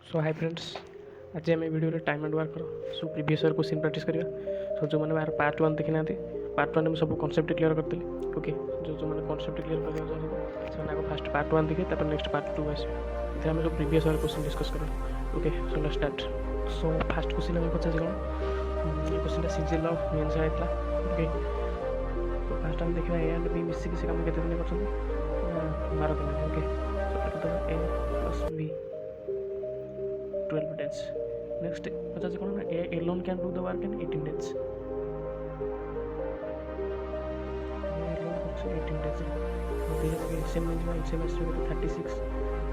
सो hi friends, आज आम video time and work so previous year question practice करिया। सो जो मैंने बाहर पार्ट 1 देखी ना, पार्ट 1 में सब कॉन्सेप्ट क्लियर करते। ओके, जो मैंने कॉन्सेप्ट क्लियर कर से आगे फास्ट पार्ट 1 देखे, तापर नेक्स्ट पार्ट 2 आसे इधर हम सब प्रीवियस ईयर क्वेश्चन डिस्कस करें। Okay, so let's start. So fast question हमें पचास कौन ये क्वेश्चन सीजीएल मेन से आइला। ओके, तो फास्ट हम देखा ए एंड बी मिसिक से काम केते दिन करछन 12 दिन। ओके, सो देखो ए प्लस बी 12 days. Next, पचास कौन ना A alone can do the work in 18 days. A alone कुछ 18 days. देखिए कि सेम में जो सेम एस में 36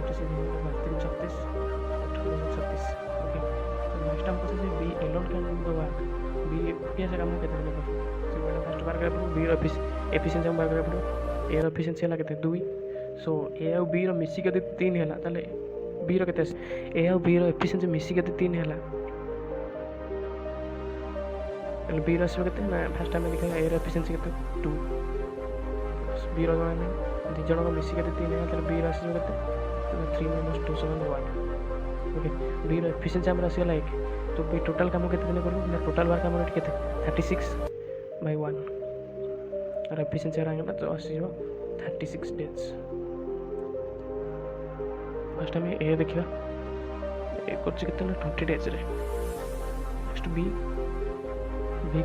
36 36 ओके। तो नेक्स्ट हम पूछे B alone can do the work. B कैसे काम करते हैं देखो। तो मैंने फर्स्ट बार कर B एफिशिएंसी हम बार कर A एफिशिएंसी है लगते 2। सो A और B रो मिसी के 3 है ताले B रो केते ए और B रो एफिशिएंसी मिसी के 3 हैला। एल B रो केते ना फर्स्ट टाइम देखा ए रो एफिशिएंसी केते 2 B रो जने दि जण को मिसी के 3 है त B रो केते 3 - 2 = 1। ओके, B रो एफिशिएंसी हमरा आसी 1 तो B टोटल काम केते दिन करबो ना टोटल वर्क हमरा केते 36/1 और एफिशिएंसी रहंगा तो आसी 36 days। फर्स्ट टाइम ए देखिए ए करछि केते ना 20 days रे। नेक्स्ट बी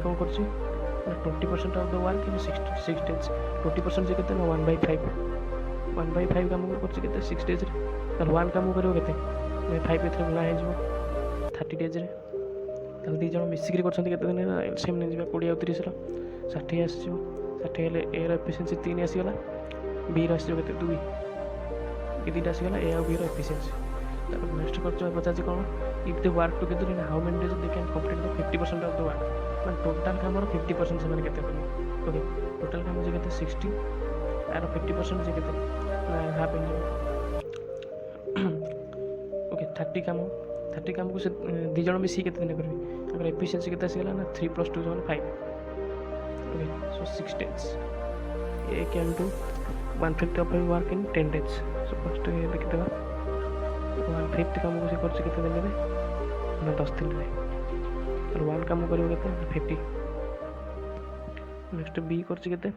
कौन करछि ना 20% of the work in 6 days। 20% जे केते ना 1/5 काम करछि केते 6 days रे। तर 1 काम करियो केते 5 एथरे गुणा हे जिवो 30 days रे। तल दी जण मिसिक रे करछन्ती केते दिन ना एलसीएम ने जिबा 20 और 30 रो 60 आसीजो। 60 हेले ए रो एफिशिएंसी 3 आसी गला, बी रो आसीजो केते 2 ये दुटा आसीगला ए और बी रो एफिशिएंसी। तापर नेक्स्ट करछ पचासी कोन if they work together in how many days they can complete the 50% of the work. मतलब टोटल काम रो 50% से माने केते करियो। ओके, टोटल काम जे केते 60 आरो 50% जे केते ना हाफ इन। ओके, 30 काम को से दी जण मिसी केते दिन करबे। अगर एफिशिएंसी केते आसीगला ना 3 + 2 = 5। Okay, so 6 days A can do 1/5 of work in 10 days। So first ये देखिदेवा 1/5 काम को से करछि केते दिन में ना 10 दिन रे। और 1 काम करियो केते 50। नेक्स्ट बी करछि केते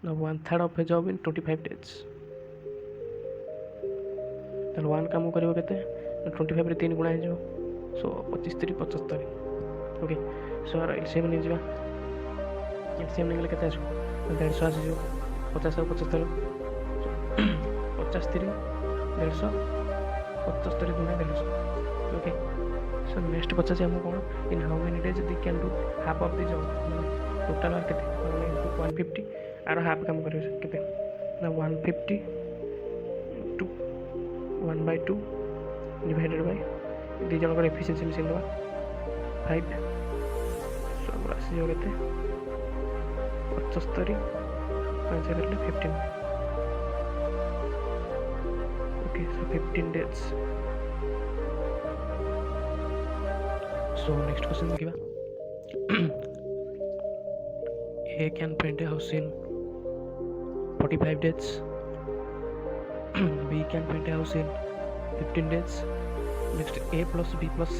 ना 1/3 of A job in 25 days। तर 1 काम करियो केते 25 रे 3 गुणा हे जो सो 25 3 75। ओके, सो एलसीएम ने जिबा एलसीएम ने गेले केते आसो 150 आसी जो 50 और 75 50 3 150 75 गुना 150। ओके, सो नेक्स्ट 50 हम कोन in how many days they can do half of the job. Total work केते 150 आरो हाफ काम करियो केते ना 150 टू 1/2 डिवाइडेड बाय दी जण को एफिशिएंसी मिसिन दबा 5। सो हमरा आसी जो केते 75 5 करले 15। ओके, सो 15 days। सो नेक्स्ट क्वेश्चन देखिबा A can paint a house in 45 days. B can paint a house in 15 days. Next, A plus B plus C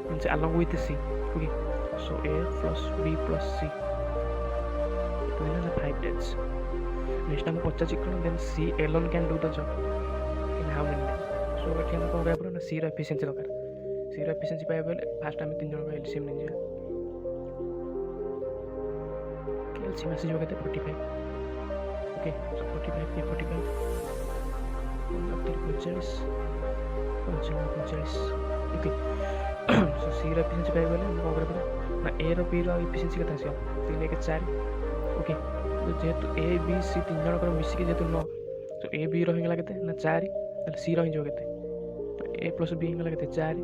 means along with C. Okay, so A plus B plus C then is 5 days. Next हम 50 कौन then C alone can do the job in how many days. So एठी हम कौन कहबो ना C रो efficiency दरकार। C रो efficiency पाइबा बेले फास्ट हम 3 जण को एलसीएम ने जिया। एलसीएम आसी जो केते 45। ओके, सो 45 के 45 45 ओके। सो सी रो एफिशिएंसी पाइबा बेले हम कौन करबो ना ए रो बी रो एफिशिएंसी केते आसी 3 के 4। ओके, तो जेहेतु ए बी सी 3 जण को मिसी के जेतु 9 तो ए बी रो हिंगला केते ना 4 ताले सी रो हिं जो केते ए प्लस बी हिंगला केते 4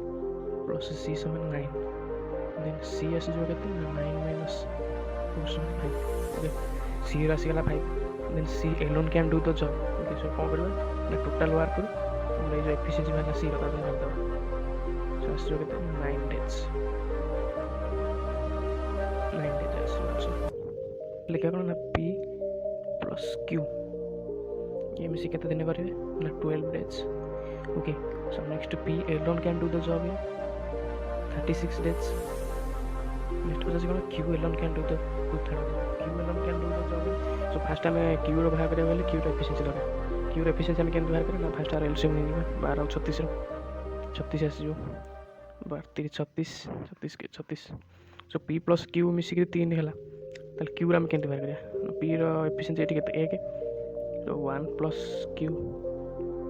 प्लस सी समान 9 देन सी आसी जो केते 9 - 4 = 5। ओके, सी राशि गला 5 then C alone can do the job. Okay, so कोन करबा ना टोटल वर्क करू हम जो एफिशिएंसी वाला सी रो ता कर दबा। सो आसी जो केते 9 days आसी लिखा कौन ना P plus Q ये मिसी केते दिन करिवे ना 12 days। Okay, So next P alone can do the job in 36 days. Next पचास कौन Q alone can do the 2/3 Q alone can do the job in. So first आम Q रो बाहर करें बोले Q रो एफिशिएंसी लगे Q रो efficiency आम केंद्र बाहर करें ना फर्स्ट आर एलसीएम नहीं निका 12 और 36 रो 36 आसी जो 32 36 36 के 36. So P plus Q मिसिक 3 ହେଲା ताले Q रो आम केंद्र बाहर करें P रो एफिशिएंसी एटी केते 1. So 1 plus Q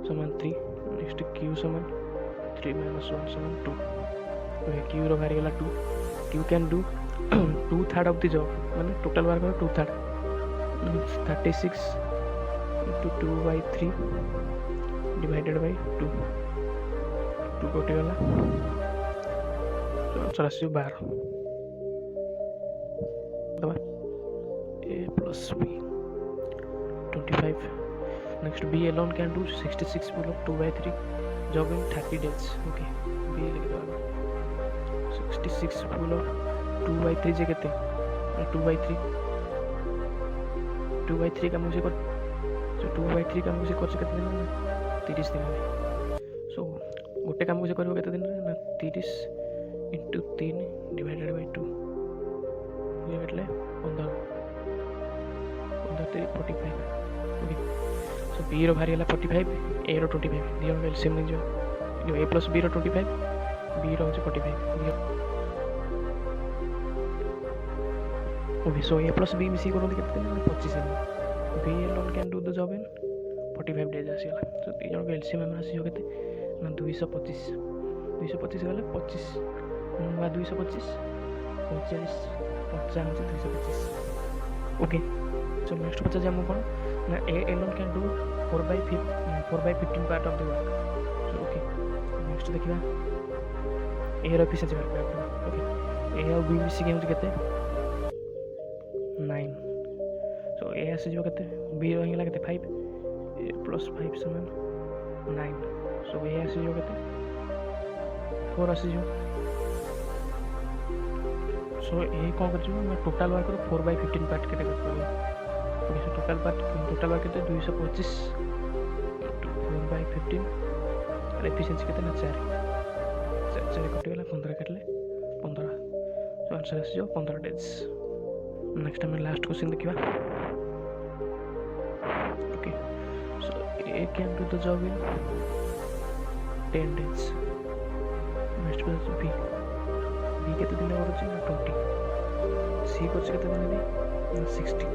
समान 3. नेक्स्ट Q समान 3 minus 1 समान 2. Okay, Q रो बाहर गेला 2. Q can do 2/3 of the job माने total work 2/3 means 36 into 2/3 divided by 2 2 कटे गला तो आंसर आसी 12 दबा A plus B 25. Next B alone can do 66 pull up 2/3 job in 30 days. Okay, B लिख दो 66 pull up 2/3 जे केते 2/3 का मुझे कर so 2/3 का मुझे कर केते दिन ना 30 दिन में. So गोटे काम मुझे करबो केते दिन ना 30 into 3 divided by 2 ये मतलब 15 3 45. Okay, so B रो भारी वाला 45 A रो 25 दियो एलसीएम नहीं जो A plus B row 25 B row 45. Okay, so A plus B मिसी करो कितने दिन 25 दिन. B alone can do the job in 45 days आसी गला. So 3 जन को एलसीएम में आसी हो केते ना 225 गले 25 बा 225 45 55 225. Okay, so next पचा जामो कोन ना A alone can do 4/15 part of the work. So okay, next देखिबा A रो एफिशिएंसी वर्क. Okay, A और B मिसी केते 9. So A आसी जो केते B रहिला केते 5 A plus 5 समान 9. So A आसी जो केते 4 आसी जो. So A कोन कर जो मैं टोटल वर्क 4/15 पार्ट केते कर. ओके, सो टोटल वर्क केते 225 4/15 और एफिशिएंसी केते ना 4 कटि गला 15 काटले 15. सो आंसर आसी जो 15 days. नेक्स्ट हमें लास्ट क्वेश्चन देखिबा. Okay, so A can do the job in 10 days. Next question B केते दिन करछि ना 20. C करछि केते दिन भी 60.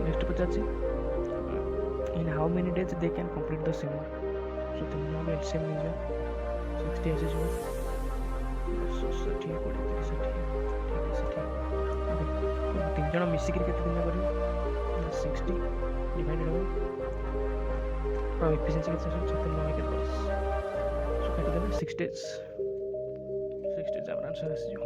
नेक्स्ट पचाछि in how many days they can complete the same work. So तीनों का एलसीएम नहीं जो 60 ऐसे जो so 60 को 60 ठीक है 60. तीन जन मिसिक केते दिन करियो 60 डिवाइडेड बाय और एफिशिएंसी केते 36 के 10 सो काट देबे 6 days. 6 days आवर आंसर आसी जो.